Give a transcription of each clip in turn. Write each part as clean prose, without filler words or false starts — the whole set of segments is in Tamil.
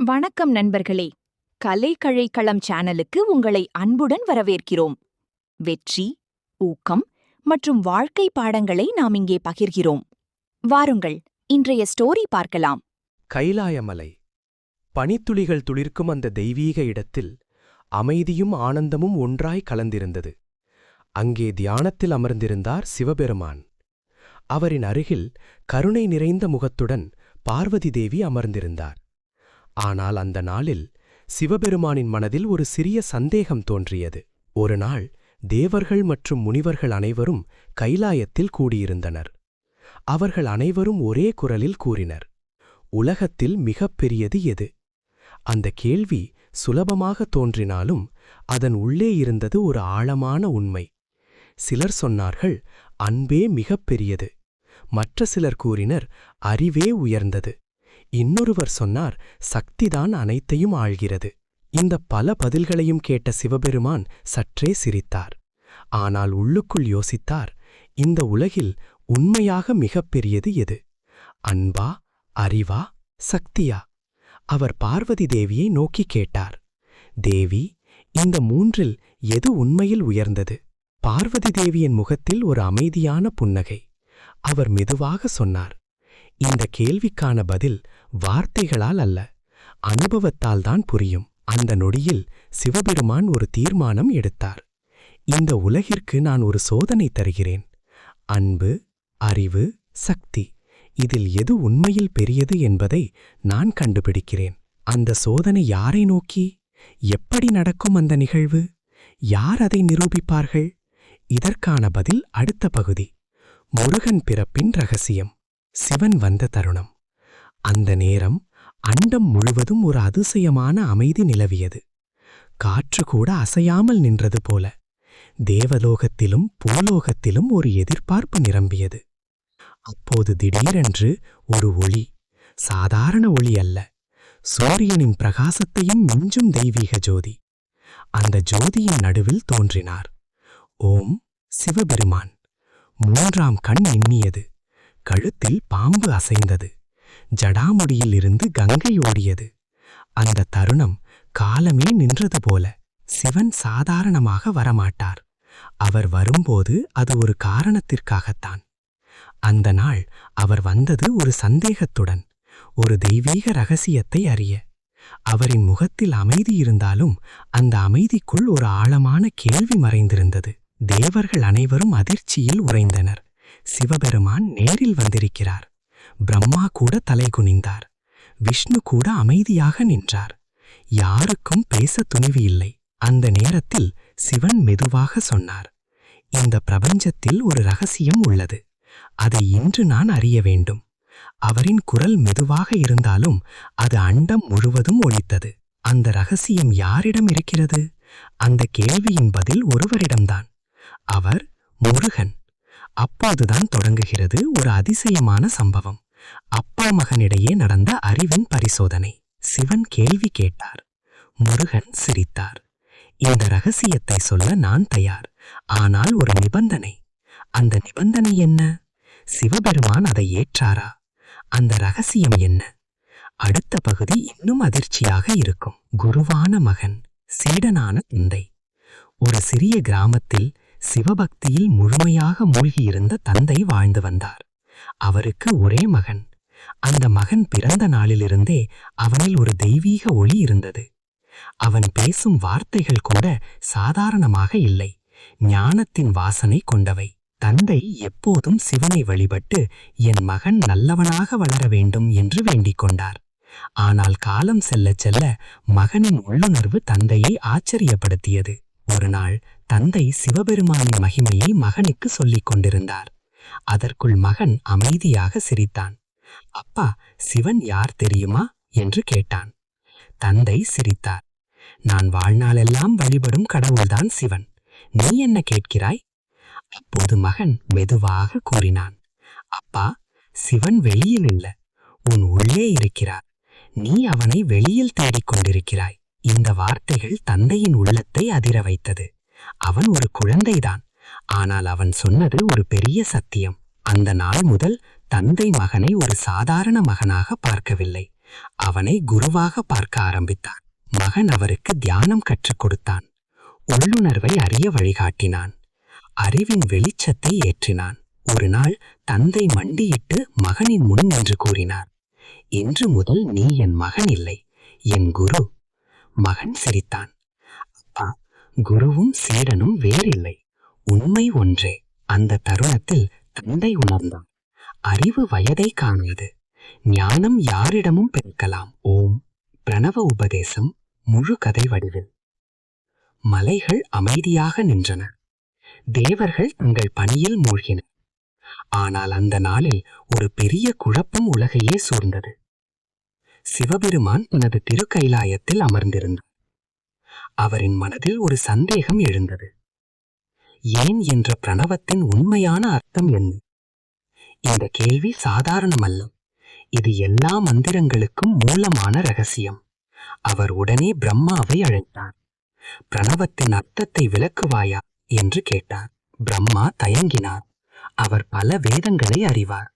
வணக்கம் நண்பர்களே. கலைக்கழைக்களம் சேனலுக்கு உங்களை அன்புடன் வரவேற்கிறோம். வெற்றி, ஊக்கம் மற்றும் வாழ்க்கை பாடங்களை நாம் இங்கே பகிர்கிறோம். வாருங்கள், இன்றைய ஸ்டோரி பார்க்கலாம். கைலாயமலை. பனித்துளிகள் துளிர்க்கும் அந்த தெய்வீக இடத்தில் அமைதியும் ஆனந்தமும் ஒன்றாய் கலந்திருந்தது. அங்கே தியானத்தில் அமர்ந்திருந்தார் சிவபெருமான். அவரின் அருகில் கருணை நிறைந்த முகத்துடன் பார்வதி தேவி அமர்ந்திருந்தார். ஆனால் அந்த நாளில் சிவபெருமானின் மனதில் ஒரு சிறிய சந்தேகம் தோன்றியது. ஒரு நாள் தேவர்கள் மற்றும் முனிவர்கள் அனைவரும் கைலாயத்தில் கூடியிருந்தனர். அவர்கள் அனைவரும் ஒரே குரலில் கூறினர், உலகத்தில் மிகப்பெரியது எது? அந்த கேள்வி சுலபமாக தோன்றினாலும் அதன் உள்ளே இருந்தது ஒரு ஆழமான உண்மை. சிலர் சொன்னார்கள், அன்பே மிகப்பெரியது. மற்ற சிலர் கூறினர், அறிவே உயர்ந்தது. இன்னொருவர் சொன்னார், சக்திதான் அனைத்தையும் ஆள்கிறது. இந்த பல பதில்களையும் கேட்ட சிவபெருமான் சற்றே சிரித்தார். ஆனால் உள்ளுக்குள் யோசித்தார், இந்த உலகில் உண்மையாக மிகப்பெரியது எது? அன்பா, அறிவா, சக்தியா? அவர் பார்வதி தேவியை நோக்கி கேட்டார், தேவி, இந்த மூன்றில் எது உண்மையில் உயர்ந்தது? பார்வதி தேவியின் முகத்தில் ஒரு அமைதியான புன்னகை. அவர் மெதுவாக சொன்னார், இந்த கேள்விக்கான பதில் வார்த்தைகளால் அல்ல, அனுபவத்தால் தான் புரியும். அந்த நொடியில் சிவபெருமான் ஒரு தீர்மானம் எடுத்தார். இந்த உலகிற்கு நான் ஒரு சோதனை தருகிறேன். அன்பு, அறிவு, சக்தி, இதில் எது உண்மையில் பெரியது என்பதை நான் கண்டுபிடிக்கிறேன். அந்த சோதனை யாரை நோக்கி? எப்படி நடக்கும் அந்த நிகழ்வு? யார் அதை நிரூபிப்பார்கள்? இதற்கான பதில் அடுத்த பகுதி. முருகன் பிறப்பின் ரகசியம். சிவன் வந்த தருணம். அந்த நேரம் அண்டம் முழுவதும் ஒரு அதிசயமான அமைதி நிலவியது. காற்று கூட அசையாமல் நின்றது போல. தேவலோகத்திலும் பூலோகத்திலும் ஒரு எதிர்பார்ப்பு நிரம்பியது. அப்போது திடீரென்று ஒரு ஒளி, சாதாரண ஒளி அல்ல, சூரியனின் பிரகாசத்தையும் மிஞ்சும் தெய்வீக ஜோதி. அந்த ஜோதியின் நடுவில் தோன்றினார் ஓம் சிவபெருமான். மூன்றாம் கண் எண்ணியது. கழுத்தில் பாம்பு அசைந்தது. ஜடாமுடியில் இருந்து கங்கை ஓடியது. அந்த தருணம் காலமே நின்றது போல. சிவன் சாதாரணமாக வரமாட்டார். அவர் வரும்போது அது ஒரு காரணத்திற்காகத்தான். அந்த நாள் அவர் வந்தது ஒரு சந்தேகத்துடன், ஒரு தெய்வீக ரகசியத்தை அறிய. அவரின் முகத்தில் அமைதி இருந்தாலும் அந்த அமைதிக்குள் ஒரு ஆழமான கேள்வி மறைந்திருந்தது. தேவர்கள் அனைவரும் அதிர்ச்சியில் உறைந்தனர். சிவபெருமான் நேரில் வந்திருக்கிறார். பிரம்மா கூட தலை குனிந்தார். விஷ்ணு கூட அமைதியாக நின்றார். யாருக்கும் பேச துணிவு இல்லை. அந்த நேரத்தில் சிவன் மெதுவாக சொன்னார், இந்த பிரபஞ்சத்தில் ஒரு ரகசியம் உள்ளது. அதை இன்று நான் அறிய வேண்டும். அவரின் குரல் மெதுவாக இருந்தாலும் அது அண்டம் முழுவதும் ஒலித்தது. அந்த ரகசியம் யாரிடம் இருக்கிறது? அந்த கேள்வியின் பதில் ஒருவரிடம்தான். அவர் முருகன். அப்போதுதான் தொடங்குகிறது ஒரு அதிசயமான சம்பவம். அப்பா மகனிடையே நடந்த அறிவின் பரிசோதனை. சிவன் கேள்வி கேட்டார். முருகன் சிரித்தார். இந்த ரகசியத்தை சொல்ல நான் தயார். ஆனால் ஒரு நிபந்தனை. அந்த நிபந்தனை என்ன? சிவபெருமான் அதை ஏற்றாரா? அந்த ரகசியம் என்ன? அடுத்த பகுதி இன்னும் அதிர்ச்சியாக இருக்கும். குருவான மகன், சீடனான தந்தை. ஒரு சிறிய கிராமத்தில் சிவபக்தியில் முழுமையாக மூழ்கியிருந்த தந்தை வாழ்ந்து வந்தார். அவருக்கு ஒரே மகன். அந்த மகன் பிறந்த நாளிலிருந்தே அவனில் ஒரு தெய்வீக ஒளி இருந்தது. அவன் பேசும் வார்த்தைகள் கூட சாதாரணமாக இல்லை, ஞானத்தின் வாசனை கொண்டவை. தந்தை எப்போதும் சிவனை வழிபட்டு என் மகன் நல்லவனாக வளர வேண்டும் என்று வேண்டிக் கொண்டார். ஆனால் காலம் செல்ல செல்ல மகனின் உள்ளுணர்வு தந்தையை ஆச்சரியப்படுத்தியது. ஒரு நாள் தந்தை சிவபெருமானின் மகிமையை மகனுக்கு சொல்லிக் கொண்டிருந்தார். அதற்குள் மகன் அமைதியாக சிரித்தான். அப்பா, சிவன் யார் தெரியுமா என்று கேட்டான். தந்தை சிரித்தார். நான் வாழ்நாளெல்லாம் வழிபடும் கடவுள்தான் சிவன். நீ என்ன கேட்கிறாய்? அப்போது மகன் மெதுவாக கூறினான், அப்பா, சிவன் வெளியில் இல்ல, உன் உள்ளே இருக்கிறார். நீ அவனை வெளியில் தேடிக்கொண்டிருக்கிறாய். இந்த வார்த்தைகள் தந்தையின் உள்ளத்தை அதிர வைத்தது. அவன் ஒரு குழந்தைதான். ஆனால் அவன் சொன்னது ஒரு பெரிய சத்தியம். அந்த நாள் முதல் தந்தை மகனை ஒரு சாதாரண மகனாக பார்க்கவில்லை, அவனை குருவாக பார்க்க ஆரம்பித்தார். மகன் அவருக்கு தியானம் கற்றுக் கொடுத்தான். உள்ளுணர்வை அறிய வழிகாட்டினான். அறிவின் வெளிச்சத்தை ஏற்றினான். ஒரு நாள் தந்தை மண்டியிட்டு மகனின் முன் நின்று கூறினார், இன்று முதல் நீ என் மகன் இல்லை, என் குரு. மகன் சிரித்தான். அப்பா, குருவும் சீடனும் வேறில்லை, உண்மை ஒன்றே. அந்த தருணத்தில் தந்தை உணர்ந்தான், அறிவு வயதை காணாது, ஞானம் யாரிடமும் பிறக்கலாம். ஓம் பிரணவ உபதேசம் முழு கதை வடிவில். மலைகள் அமைதியாக நின்றன. தேவர்கள் தங்கள் பணியில் மூழ்கினர். ஆனால் அந்த நாளில் ஒரு பெரிய குழப்பம் உலகையே சூழ்ந்தது. சிவபெருமான் தனது திருக்கைலாயத்தில் அமர்ந்திருந்தார். அவரின் மனதில் ஒரு சந்தேகம் எழுந்தது. ஏன் என்ற பிரணவத்தின் உண்மையான அர்த்தம் என்ன? இந்த கேள்வி சாதாரணமல்ல. இது எல்லா மந்திரங்களுக்கும் மூலமான ரகசியம். அவர் உடனே பிரம்மாவை அழைத்தார். பிரணவத்தின் அர்த்தத்தை விளக்குவாயா என்று கேட்டார். பிரம்மா தயங்கினார். அவர் பல வேதங்களை அறிவார்.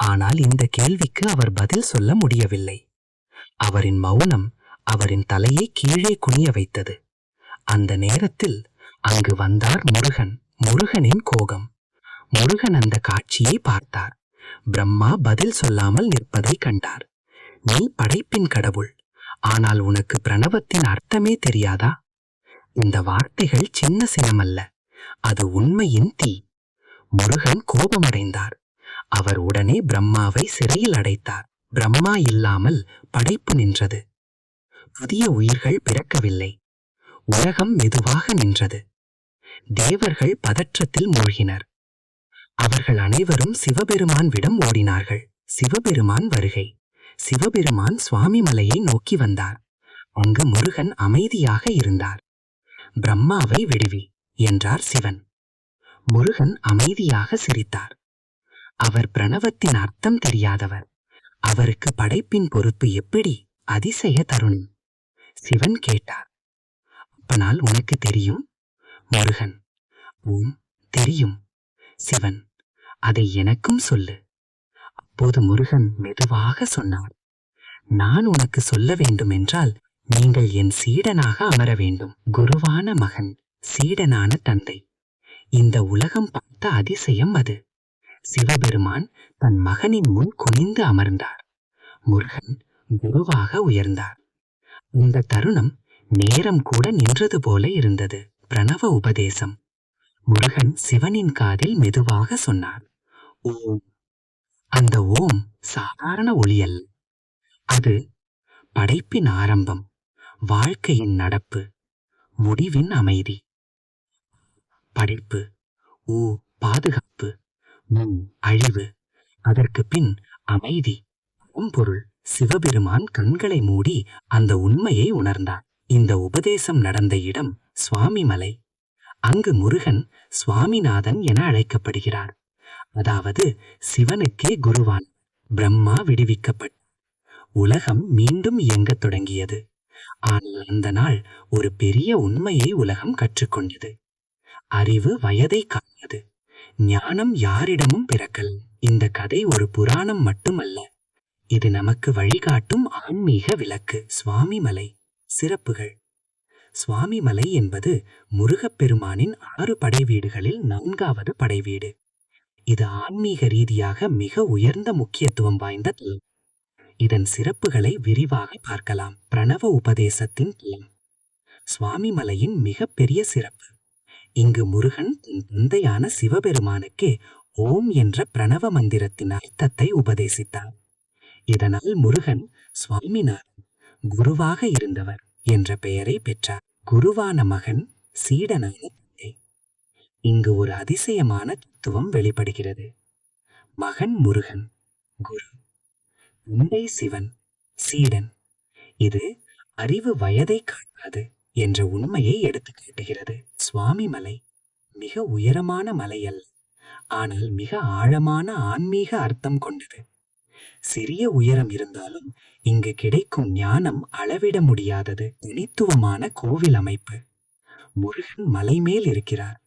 ஆனால் இந்த கேள்விக்கு அவர் பதில் சொல்ல முடியவில்லை. அவரின் மௌனம் அவரின் தலையை கீழே குனிய வைத்தது. அந்த நேரத்தில் அங்கு வந்தார் முருகன். முருகனின் கோபம். முருகன் அந்த காட்சியை பார்த்தார். பிரம்மா பதில் சொல்லாமல் நிற்பதை கண்டார். நீ படைப்பின் கடவுள், ஆனால் உனக்கு பிரணவத்தின் அர்த்தமே தெரியாதா? இந்த வார்த்தைகள் சின்ன சினமல்ல, அது உண்மையின் தீ. முருகன் கோபமடைந்தார். அவர் உடனே பிரம்மாவை சிறையில் அடைத்தார். பிரம்மா இல்லாமல் படைப்பு நின்றது. புதிய உயிர்கள் பிறக்கவில்லை. உலகம் மெதுவாக நின்றது. தேவர்கள் பதற்றத்தில் மூழ்கினர். அவர்கள் அனைவரும் சிவபெருமான் ஓடினார்கள். சிவபெருமான் வருகை. சிவபெருமான் சுவாமிமலையை நோக்கி வந்தார். அங்கு முருகன் அமைதியாக இருந்தார். பிரம்மாவை விடுவி என்றார் சிவன். முருகன் அமைதியாக சிரித்தார். அவர் பிரணவத்தின் அர்த்தம் தெரியாதவர். அவருக்கு படைப்பின் பொறுப்பு எப்படி? அதிசய தருணம். சிவன் கேட்டார், அப்பனால் உனக்கு தெரியும்? முருகன், ஓம் தெரியும். சிவன், அதை எனக்கும் சொல்லு. அப்போது முருகன் மெதுவாக சொன்னார், நான் உனக்கு சொல்ல வேண்டும் என்றால் நீங்கள் என் சீடனாக அமர வேண்டும். குருவான மகன், சீடனான தந்தை. இந்த உலகம் பார்த்த அதிசயம் அது. சிவபெருமான் தன் மகனின் முன் குனிந்து அமர்ந்தார். முருகன் குருவாக உயர்ந்தார். இந்த தருணம் நேரம் கூட நின்றது போல இருந்தது. பிரணவ உபதேசம். முருகன் சிவனின் காதில் மெதுவாக சொன்னார், ஓம். அந்த ஓம் சாதாரண ஒளி அல்ல. அது படைப்பின் ஆரம்பம், வாழ்க்கையின் நடப்பு, முடிவின் அமைதி. படைப்பு, ஊ பாதுகாப்பு, அழிவு, அதற்கு பின் அமைதி, பொருள். சிவபெருமான் கண்களை மூடி அந்த உண்மையை உணர்ந்தார். இந்த உபதேசம் நடந்த இடம் சுவாமிமலை. அங்கு முருகன் சுவாமிநாதன் என அழைக்கப்படுகிறார். அதாவது சிவனுக்கே குருவான். பிரம்மா விடுவிக்கப்பட்டார். உலகம் மீண்டும் இயங்கத் தொடங்கியது. ஆனால் அந்த நாள் ஒரு பெரிய உண்மையை உலகம் கற்றுக்கொண்டது. அறிவு வயதை காணது. ஞானம் யாரிடமும் பிறக்கல். இந்த கதை ஒரு புராணம் மட்டுமல்ல, இது நமக்கு வழிகாட்டும் ஆன்மீக விளக்கு. சுவாமிமலை. சிறப்புகள். சுவாமிமலை என்பது முருகப்பெருமானின் 6 படைவீடுகளில் 4வது படைவீடு. இது ஆன்மீக ரீதியாக மிக உயர்ந்த முக்கியத்துவம் வாய்ந்த தலம். இதன் சிறப்புகளை விரிவாக பார்க்கலாம். பிரணவ உபதேசத்தின் தலம். சுவாமிமலையின் மிக பெரிய சிறப்பு, இங்கு முருகன் தன் தந்தையான சிவபெருமானுக்கே ஓம் என்ற பிரணவ மந்திரத்தின் அர்த்தத்தை உபதேசித்தார். இதனால் முருகன் சுவாமிநாதன், குருவாக இருந்தவர் என்ற பெயரை பெற்றார். குருவான மகன், சீடனான தந்தை. இங்கு ஒரு அதிசயமான தத்துவம் வெளிப்படுகிறது. மகன் முருகன், குரு. தந்தை சிவன், சீடன். இது அறிவு வயதை காட்டாது என்ற உண்மையை எடுத்து காட்டுகிறது. சுவாமிமலை மிக உயரமான மலை அல்ல, ஆனால் மிக ஆழமான ஆன்மீக அர்த்தம் கொண்டது. சிறிய உயரம் இருந்தாலும் இங்கு கிடைக்கும் ஞானம் அளவிட முடியாதது. தனித்துவமான கோவில் அமைப்பு. முருகன் மலை மேல் இருக்கிறார்.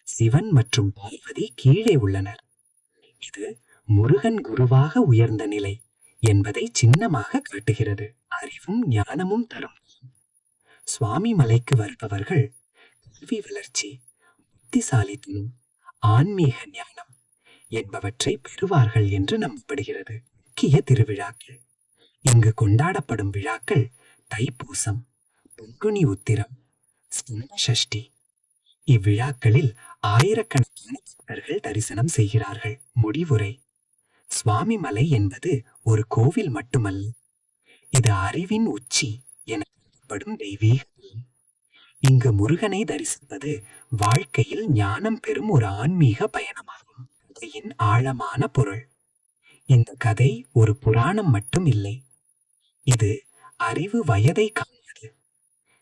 சிவன் மற்றும் பார்வதி கீழே உள்ளனர். இது முருகன் குருவாக உயர்ந்த நிலை. என்பதை சின்னமாக காட்டுகிறது. அறிவும் ஞானமும் தரும் சுவாமி மலைக்கு வருபவர்கள் கல்வி வளர்ச்சி, புத்திசாலித்தனம், ஆன்மீக ஞானம் என்பவற்றை பெறுவார்கள் என்று நம்பப்படுகிறது. முக்கிய திருவிழாக்கள். இங்கு கொண்டாடப்படும் விழாக்கள் தைப்பூசம், பங்குனி உத்திரம், ஸ்கந்த சஷ்டி. இவ்விழாக்களில் ஆயிரக்கணக்கான பக்தர்கள் தரிசனம் செய்கிறார்கள். முடிவுரை. சுவாமி மலை என்பது ஒரு கோவில் மட்டுமல்ல, இது அறிவின் உச்சி என கருதப்படும் தெய்வீக தலம். இங்கு முருகனை தரிசிப்பது வாழ்க்கையில் ஞானம் பெறும் ஒரு ஆன்மீக பயணமாகும். கதையின் ஆழமான பொருள். இந்த கதை ஒரு புராணம் மட்டும் இல்லை, இது அறிவு வயதை காணாது.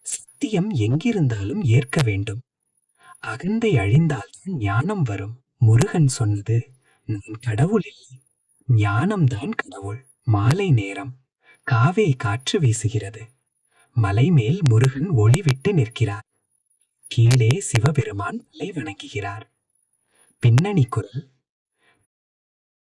சத்தியம் எங்கிருந்தாலும் ஏற்க வேண்டும். அகந்தை அழிந்தால்தான் ஞானம் வரும். முருகன் சொன்னது, நான் கடவுள் இல்லை, ஞானம்தான் கடவுள். மாலை நேரம். காவே காற்று வீசுகிறது. மலை மேல் முருகன் ஒளி விட்டு நிற்கிறார். கீழே சிவபெருமான் மலை வணங்குகிறார். பின்னணி குரல்